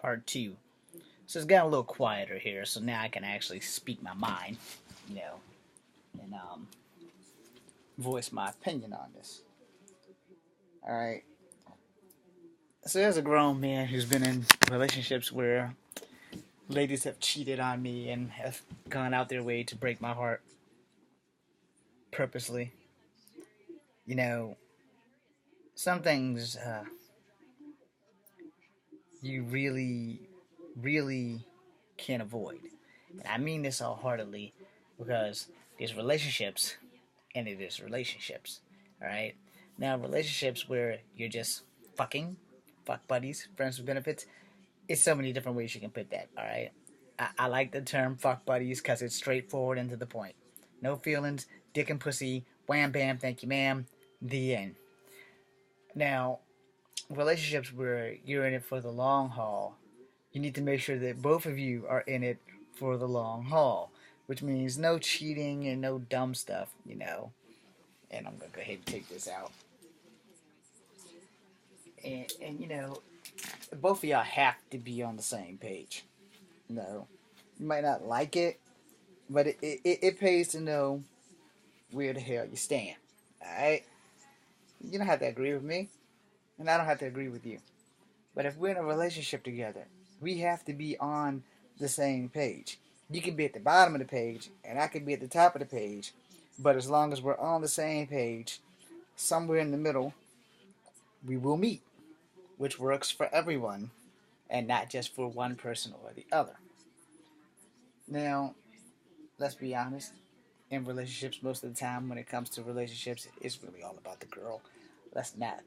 part two. So it's gotten a little quieter here, so now I can actually speak my mind, you know, and voice my opinion on this. All right. So there's a grown man who's been in relationships where ladies have cheated on me and have gone out their way to break my heart purposely. You know, some things you really can't avoid. And I mean this wholeheartedly because there's relationships and it is relationships. All right. Now, relationships where you're just fucking, fuck buddies, friends with benefits. It's so many different ways you can put that. All right. I like the term fuck buddies because it's straightforward and to the point. No feelings, dick and pussy, wham bam, thank you ma'am, the end. Now, relationships where you're in it for the long haul, you need to make sure that both of you are in it for the long haul, which means no cheating and no dumb stuff. And I'm gonna go ahead and take this out. And both of y'all have to be on the same page. You might not like it, but it pays to know where the hell you stand. Alright? You don't have to agree with me, and I don't have to agree with you. But if we're in a relationship together, we have to be on the same page. You can be at the bottom of the page, and I can be at the top of the page, but as long as we're on the same page, somewhere in the middle, we will meet, which works for everyone and not just for one person or the other. Now, let's be honest. In relationships, most of the time, when it comes to relationships, it's really all about the girl. Let's not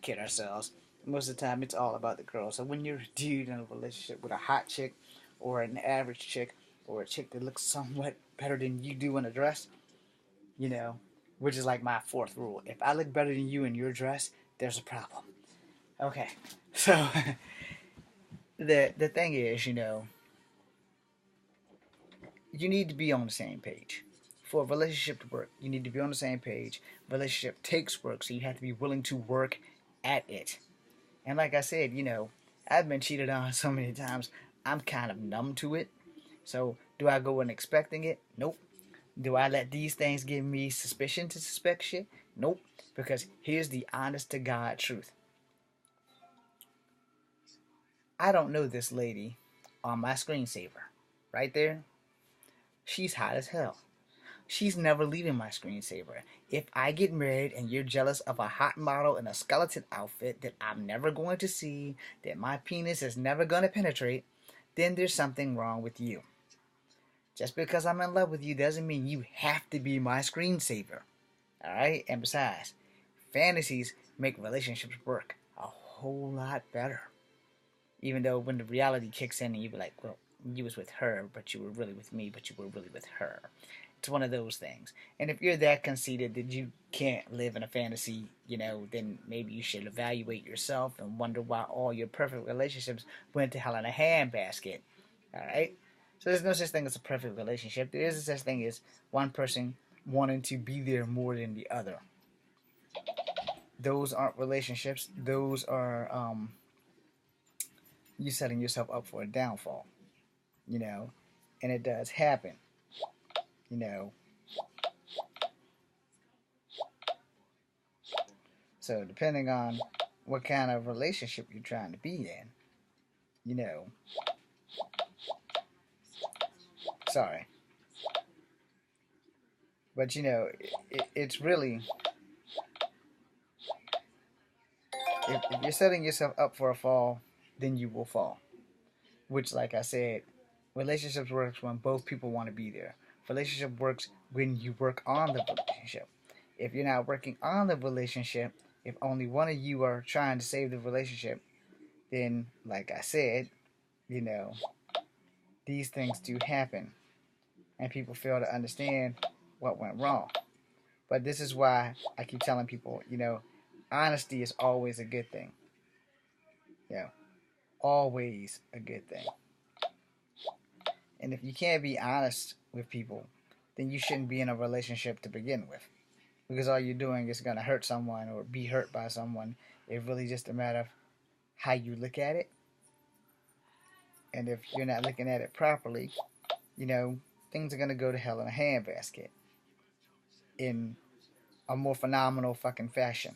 kid ourselves. Most of the time, it's all about the girl. So when you're a dude in a relationship with a hot chick, or an average chick, or a chick that looks somewhat better than you do in a dress, you know, which is like my fourth rule. If I look better than you in your dress, there's a problem. Okay, so the thing is, you need to be on the same page. For a relationship to work, you need to be on the same page. Relationship takes work, so you have to be willing to work at it. And like I said, I've been cheated on so many times, I'm kind of numb to it. So, do I go in expecting it? Nope. Do I let these things give me suspicion to suspect shit? Nope. Because here's the honest to God truth. I don't know this lady on my screensaver. Right there, she's hot as hell. She's never leaving my screensaver. If I get married and you're jealous of a hot model in a skeleton outfit that I'm never going to see, that my penis is never going to penetrate, then there's something wrong with you. Just because I'm in love with you doesn't mean you have to be my screensaver. Alright? And besides, fantasies make relationships work a whole lot better. Even though when the reality kicks in and you be like, well, you was with her, but you were really with me, but you were really with her. It's one of those things. And if you're that conceited that you can't live in a fantasy, then maybe you should evaluate yourself and wonder why all your perfect relationships went to hell in a handbasket. Alright? So there's no such thing as a perfect relationship. There is a such thing as one person wanting to be there more than the other. Those aren't relationships. Those are you setting yourself up for a downfall. You know, and it does happen. You know, so depending on what kind of relationship you're trying to be in, you know, sorry, but it's really if you're setting yourself up for a fall, then you will fall. Which, like I said, relationships works when both people want to be there. Relationship works when you work on the relationship. If you're not working on the relationship, if only one of you are trying to save the relationship, then, like I said, you know, these things do happen, and people fail to understand what went wrong. But this is why I keep telling people, honesty is always a good thing. Always a good thing. And if you can't be honest with people, then you shouldn't be in a relationship to begin with. Because all you're doing is going to hurt someone or be hurt by someone. It's really just a matter of how you look at it. And if you're not looking at it properly, you know, things are going to go to hell in a handbasket in a more phenomenal fucking fashion.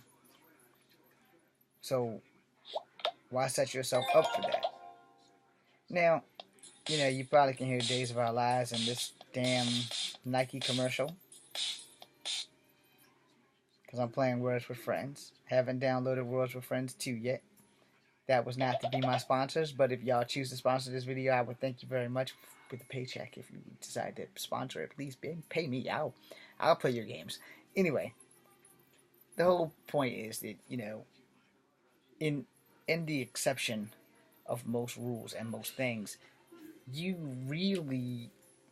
So why set yourself up for that? Now, you know, you probably can hear Days of Our Lives in this damn Nike commercial because I'm playing Words with Friends. Haven't downloaded Words with Friends 2 yet. That was not to be my sponsors, but if y'all choose to sponsor this video, I would thank you very much with a paycheck. If you decide to sponsor it, please pay me. I'll play your games. Anyway, the whole point is that, you know, in the exception of most rules and most things, you really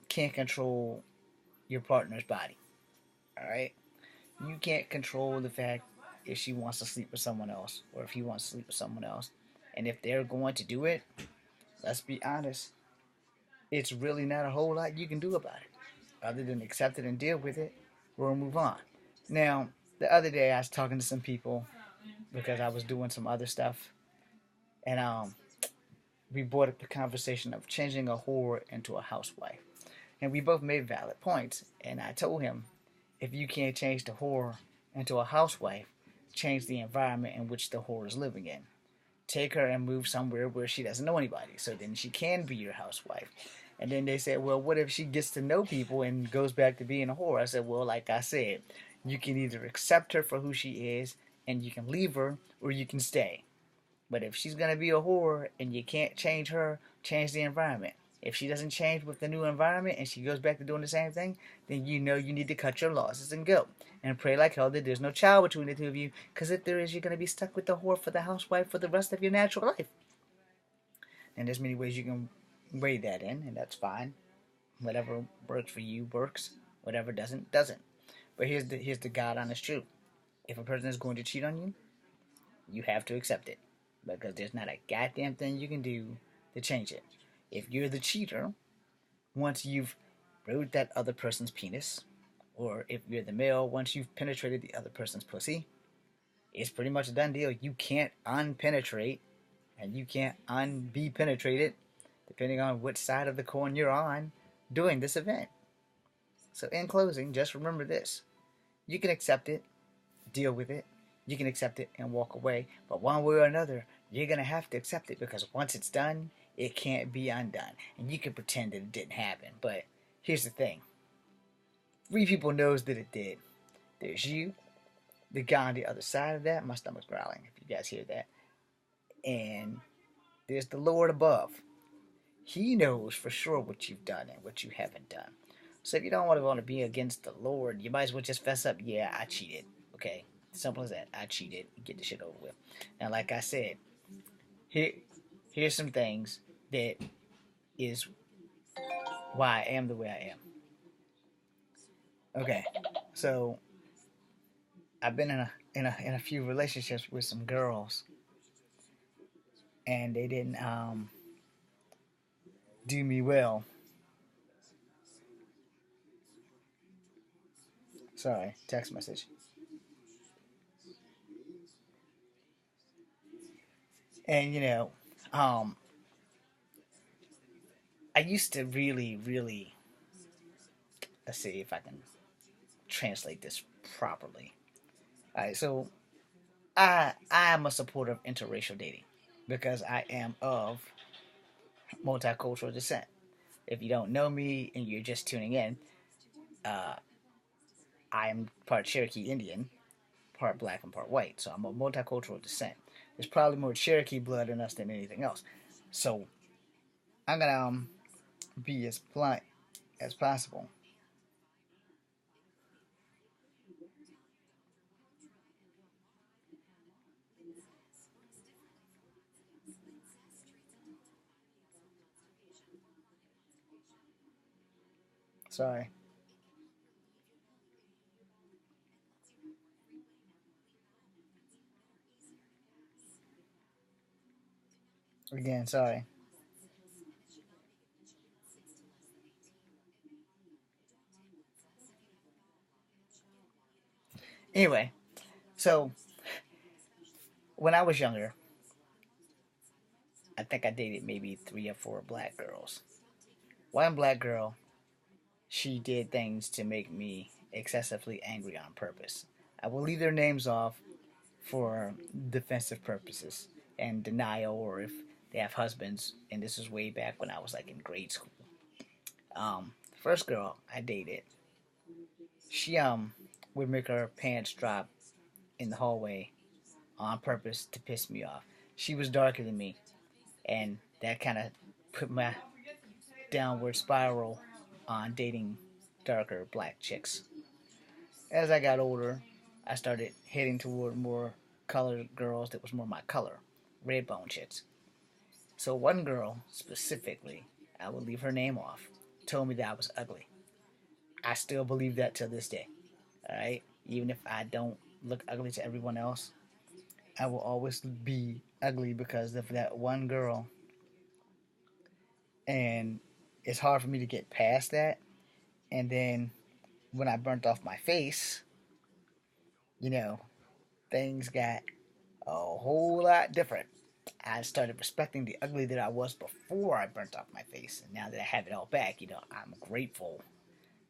can't control your partner's body. All right, you can't control the fact if she wants to sleep with someone else or if he wants to sleep with someone else, and if they're going to do it, let's be honest, it's really not a whole lot you can do about it other than accept it and deal with it or move on. Now, the other day I was talking to some people because I was doing some other stuff, and we brought up the conversation of changing a whore into a housewife. And we both made valid points. And I told him, if you can't change the whore into a housewife, change the environment in which the whore is living in. Take her and move somewhere where she doesn't know anybody, so then she can be your housewife. And then they said, well, what if she gets to know people and goes back to being a whore? I said, well, like I said, you can either accept her for who she is and you can leave her, or you can stay. But if she's gonna be a whore and you can't change her, change the environment. If she doesn't change with the new environment and she goes back to doing the same thing, then you know you need to cut your losses and go. And pray like hell that there's no child between the two of you, because if there is, you're gonna be stuck with the whore for the housewife for the rest of your natural life. And there's many ways you can weigh that in, and that's fine. Whatever works for you works. Whatever doesn't, doesn't. But here's the God honest truth. If a person is going to cheat on you, you have to accept it. Because there's not a goddamn thing you can do to change it. If you're the cheater, once you've rode that other person's penis, or if you're the male, once you've penetrated the other person's pussy, it's pretty much a done deal. You can't unpenetrate, and you can't unbe penetrated, depending on which side of the coin you're on during this event. So in closing, just remember this. You can accept it, deal with it, you can accept it and walk away, but one way or another, you're going to have to accept it, because once it's done, it can't be undone. And you can pretend that it didn't happen, but here's the thing. 3 people knows that it did. There's you, the guy on the other side of that, my stomach's growling if you guys hear that, and there's the Lord above. He knows for sure what you've done and what you haven't done. So if you don't want to be against the Lord, you might as well just fess up. Yeah, I cheated. Okay, simple as that. I cheated. Get the shit over with. And like I said, here's some things that is why I am the way I am. Okay, so I've been in a few relationships with some girls, and they didn't do me well. Sorry, text message. And you know, um, I used to really, let's see if I can translate this properly. All right, so I am a supporter of interracial dating because I am of multicultural descent. If you don't know me and you're just tuning in, uh, I am part Cherokee Indian, part black and part white. So I'm a multicultural descent. There's probably more Cherokee blood in us than anything else. So I'm gonna be as blunt as possible. Sorry. Again, sorry. Anyway, so when I was younger, I think I dated maybe 3 or 4 black girls. One black girl, she did things to make me excessively angry on purpose. I will leave their names off for defensive purposes and denial, or if they have husbands. And this was way back when I was like in grade school. The first girl I dated, she would make her pants drop in the hallway on purpose to piss me off. She was darker than me, and that kind of put my downward spiral on dating darker black chicks. As I got older, I started heading toward more colored girls that was more my color, red bone chicks. So one girl specifically, I will leave her name off, told me that I was ugly. I still believe that to this day. All right, even if I don't look ugly to everyone else, I will always be ugly because of that one girl, and it's hard for me to get past that. And then when I burnt off my face, you know, things got a whole lot different. I started respecting the ugly that I was before I burnt off my face. And now that I have it all back, I'm grateful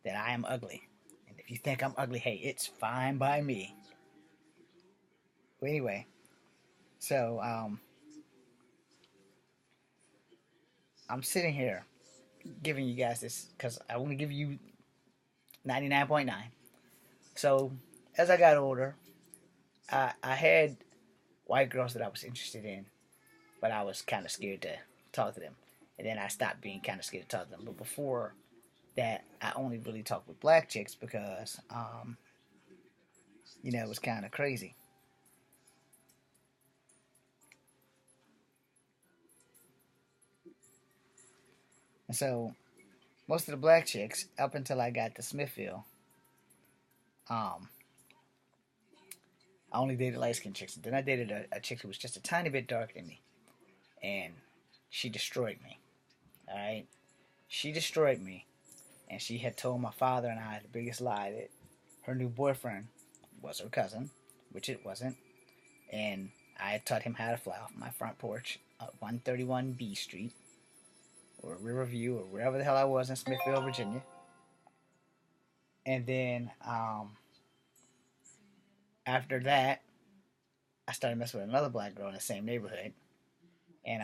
that I am ugly. And if you think I'm ugly, hey, it's fine by me. But anyway, so I'm sitting here giving you guys this because I want to give you 99.9. So as I got older, I had white girls that I was interested in, but I was kind of scared to talk to them. And then I stopped being kind of scared to talk to them. But before that, I only really talked with black chicks because, it was kind of crazy. And so most of the black chicks, up until I got to Smithville, um, I only dated light skinned chicks. And then I dated a chick who was just a tiny bit darker than me. And she destroyed me. All right? She destroyed me. And she had told my father and I the biggest lie that her new boyfriend was her cousin, which it wasn't. And I had taught him how to fly off my front porch at 131 B Street, or Riverview, or wherever the hell I was in Smithfield, Virginia. And then after that, I started messing with another black girl in the same neighborhood. And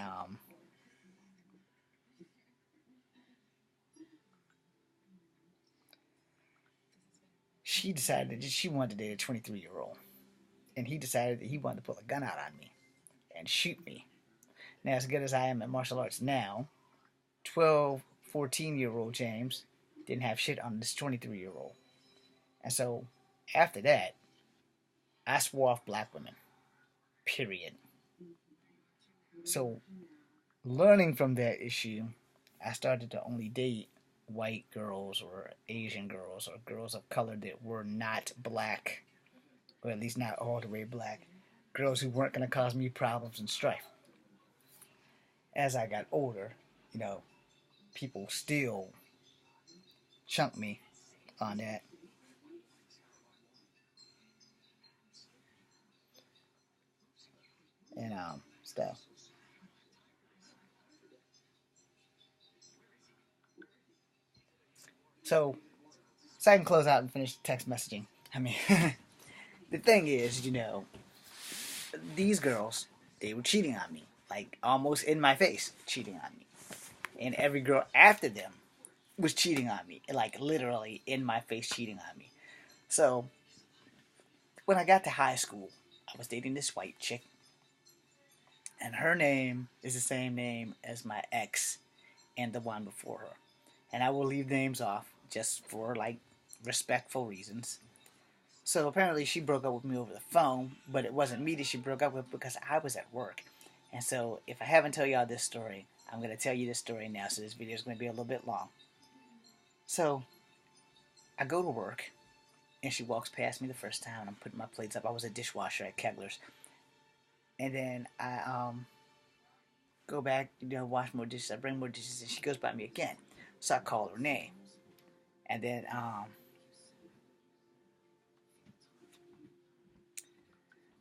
she decided that she wanted to date a 23-year-old. And he decided that he wanted to pull a gun out on me and shoot me. Now, as good as I am at martial arts now, 12, 14-year-old James didn't have shit on this 23-year-old. And so after that, I swore off black women. Period. So learning from that issue, I started to only date white girls or Asian girls or girls of color that were not black, or at least not all the way black. Girls who weren't going to cause me problems and strife. As I got older, you know, people still chunk me on that. And stuff. So I can close out and finish text messaging. I mean, the thing is, these girls, they were cheating on me. Like, almost in my face, cheating on me. And every girl after them was cheating on me. Like, literally in my face, cheating on me. So, when I got to high school, I was dating this white chick. And her name is the same name as my ex and the one before her. And I will leave names off just for, like, respectful reasons. So apparently she broke up with me over the phone, but it wasn't me that she broke up with because I was at work. And so if I haven't told y'all this story, I'm going to tell you this story now, so this video is going to be a little bit long. So I go to work, and she walks past me the first time, and I'm putting my plates up. I was a dishwasher at Kegler's. And then I go back, wash more dishes. I bring more dishes, and she goes by me again. So I call her name. And then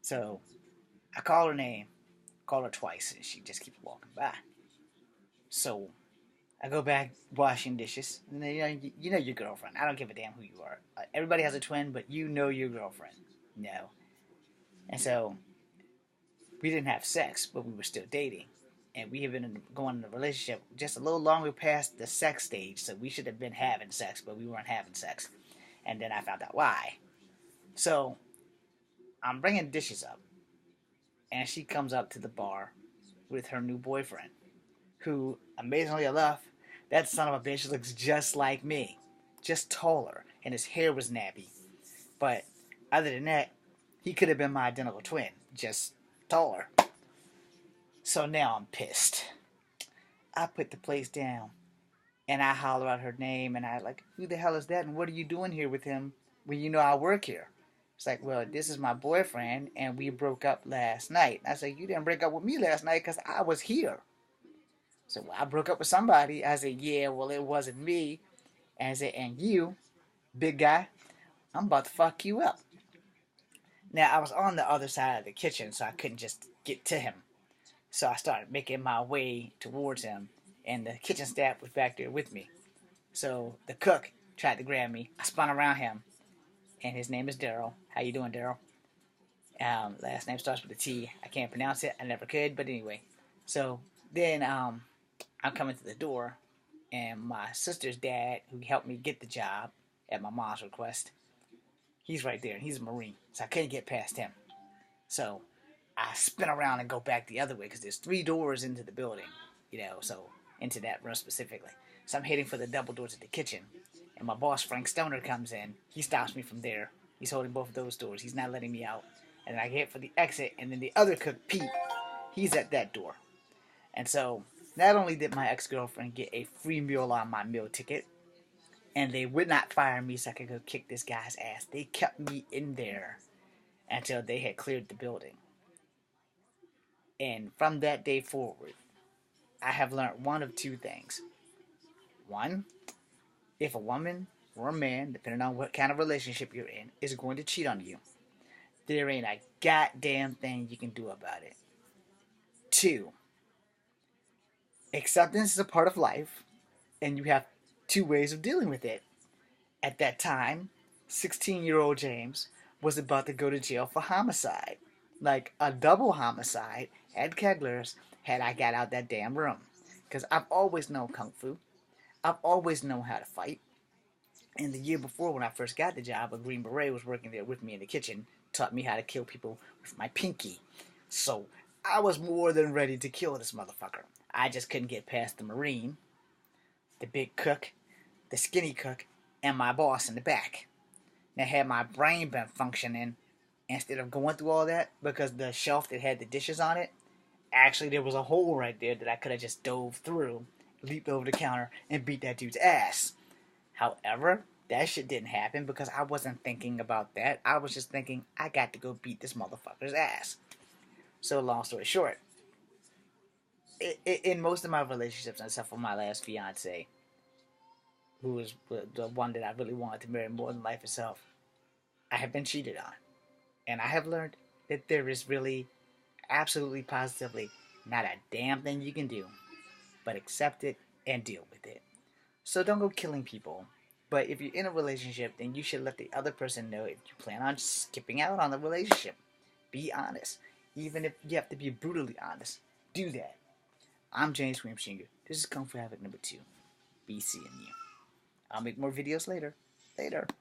so I call her name, Call her twice, and she just keeps walking by. So I go back washing dishes, and then, you know your girlfriend. I don't give a damn who you are. Everybody has a twin, but you know your girlfriend. No. And so we didn't have sex, but we were still dating. And we had been going in a relationship just a little longer past the sex stage, so we should have been having sex, but we weren't having sex. And then I found out why. So I'm bringing dishes up, and she comes up to the bar with her new boyfriend, who, amazingly enough, that son of a bitch looks just like me, just taller, and his hair was nappy. But other than that, he could have been my identical twin, just taller. So now I'm pissed. I put the place down, and I holler out her name, and I like, who the hell is that, and what are you doing here with him when you know I work here? It's like, well, this is my boyfriend, and we broke up last night. I said, you didn't break up with me last night because I was here. So, well, I broke up with somebody. I said, yeah, well, it wasn't me. And I said, and you, big guy, I'm about to fuck you up. Now, I was on the other side of the kitchen, so I couldn't just get to him. So I started making my way towards him, and the kitchen staff was back there with me. So the cook tried to grab me. I spun around him, and his name is Daryl. How you doing, Daryl? Last name starts with a T. I can't pronounce it. I never could, but anyway. So then I'm coming to the door, and my sister's dad, who helped me get the job at my mom's request, he's right there, and he's a Marine, so I couldn't get past him. So I spin around and go back the other way because there's 3 doors into the building, so into that room specifically. So I'm heading for the double doors at the kitchen, and my boss, Frank Stoner, comes in. He stops me from there. He's holding both of those doors. He's not letting me out. And then I get for the exit, and then the other cook, Pete, he's at that door. And so not only did my ex-girlfriend get a free meal on my meal ticket, and they would not fire me so I could go kick this guy's ass. They kept me in there until they had cleared the building. And from that day forward, I have learned one of 2 things. One, if a woman or a man, depending on what kind of relationship you're in, is going to cheat on you, there ain't a goddamn thing you can do about it. 2, acceptance is a part of life, and you have 2 ways of dealing with it. At that time, 16-year-old James was about to go to jail for homicide. Like a double homicide at Kegler's had I got out that damn room. Because I've always known Kung Fu. I've always known how to fight. And the year before, when I first got the job, a Green Beret was working there with me in the kitchen, taught me how to kill people with my pinky. So I was more than ready to kill this motherfucker. I just couldn't get past the Marine, the big cook, the skinny cook, and my boss in the back. Now, had my brain been functioning instead of going through all that, because the shelf that had the dishes on it, actually there was a hole right there that I could have just dove through, leaped over the counter, and beat that dude's ass. However, that shit didn't happen because I wasn't thinking about that. I was just thinking, I got to go beat this motherfucker's ass. So, long story short, in most of my relationships, except for my last fiance, who was the one that I really wanted to marry more than life itself, I have been cheated on. And I have learned that there is really, absolutely, positively, not a damn thing you can do but accept it and deal with it. So don't go killing people. But if you're in a relationship, then you should let the other person know if you plan on skipping out on the relationship. Be honest. Even if you have to be brutally honest, do that. I'm James Williamshinger. This is Kung Fu Havoc number 2. Be seeing you. I'll make more videos later. Later.